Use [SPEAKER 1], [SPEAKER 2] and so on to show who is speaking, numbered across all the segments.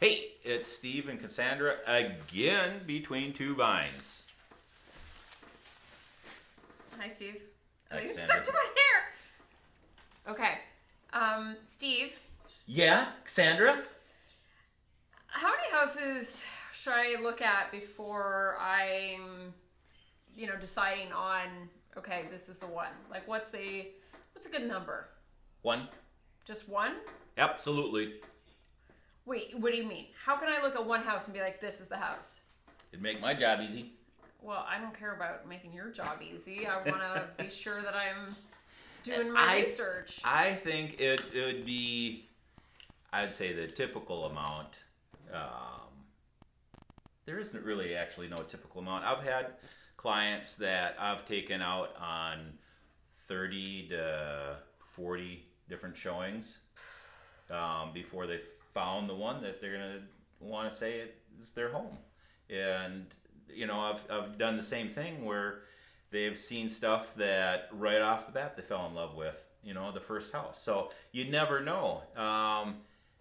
[SPEAKER 1] Hey, it's Steve and Kassandra again between two vines.
[SPEAKER 2] Hi, Steve.
[SPEAKER 1] Hi,
[SPEAKER 2] You
[SPEAKER 1] Kassandra.
[SPEAKER 2] stuck to my hair. Okay. Steve,
[SPEAKER 1] Yeah, Kassandra?
[SPEAKER 2] how many houses should I look at before I'm, deciding on, okay, this is the one? Like, what's a good number?
[SPEAKER 1] One.
[SPEAKER 2] Just one?
[SPEAKER 1] Absolutely.
[SPEAKER 2] Wait, what do you mean? How can I look at one house and be like, this is the house?
[SPEAKER 1] It'd make my job easy.
[SPEAKER 2] Well, I don't care about making your job easy. I want to be sure that I'm doing my research.
[SPEAKER 1] I think it would be, I'd say the typical amount. There isn't really actually no typical amount. I've had clients that I've taken out on 30 to 40 different showings before they found the one that they're going to want to say it's their home. And, I've done the same thing where they've seen stuff that right off the bat they fell in love with, the first house. So you never know.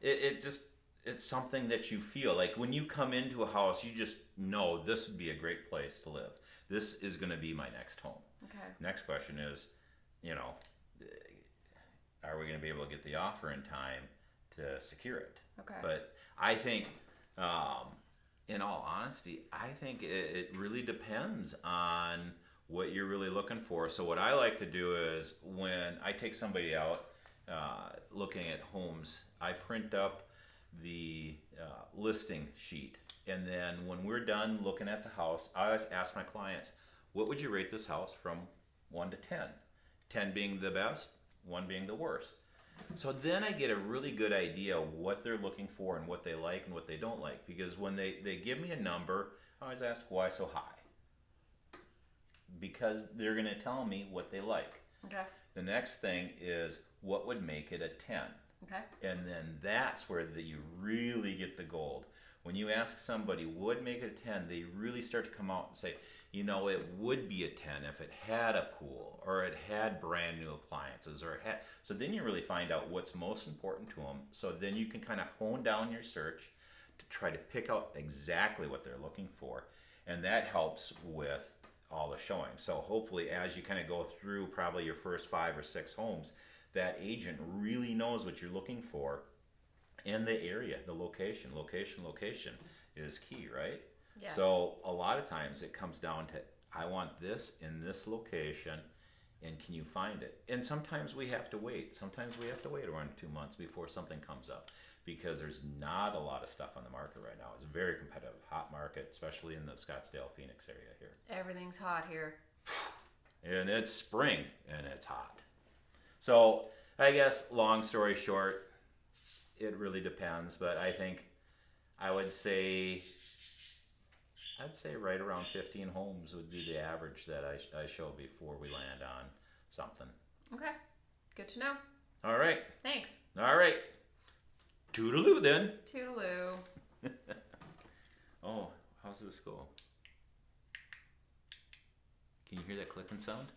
[SPEAKER 1] It's something that you feel like when you come into a house, you just know this would be a great place to live. This is going to be my next home.
[SPEAKER 2] Okay.
[SPEAKER 1] Next question is, are we going to be able to get the offer in time to secure it?
[SPEAKER 2] Okay.
[SPEAKER 1] But I think, in all honesty, I think it really depends on what you're really looking for. So what I like to do is when I take somebody out looking at homes, I print up the listing sheet. And then when we're done looking at the house, I always ask my clients, what would you rate this house from 1 to 10? 10 being the best, 1 being the worst. So then I get a really good idea of what they're looking for and what they like and what they don't like. Because when they give me a number, I always ask, why so high? Because they're going to tell me what they like.
[SPEAKER 2] Okay.
[SPEAKER 1] The next thing is, what would make it a 10?
[SPEAKER 2] Okay.
[SPEAKER 1] And then that's where you really get the gold. When you ask somebody, would make it a 10, they really start to come out and say, it would be a 10 if it had a pool or it had brand new appliances or it had. So then you really find out what's most important to them. So then you can kind of hone down your search to try to pick out exactly what they're looking for. And that helps with all the showings. So hopefully as you kind of go through probably your first 5 or 6 homes, that agent really knows what you're looking for in the area, the location. Location is key, right?
[SPEAKER 2] Yes.
[SPEAKER 1] So a lot of times it comes down to, I want this in this location, and can you find it? And sometimes we have to wait. Sometimes we have to wait around 2 months before something comes up because there's not a lot of stuff on the market right now. It's a very competitive, hot market, especially in the Scottsdale, Phoenix area here.
[SPEAKER 2] Everything's hot here.
[SPEAKER 1] And it's spring, and it's hot. So I guess long story short, it really depends, but I think I'd say right around 15 homes would be the average that I show before we land on something.
[SPEAKER 2] Okay. Good to know.
[SPEAKER 1] All right.
[SPEAKER 2] Thanks.
[SPEAKER 1] All right. Toodaloo then.
[SPEAKER 2] Toodaloo.
[SPEAKER 1] Oh, how's this go? Can you hear that clicking sound?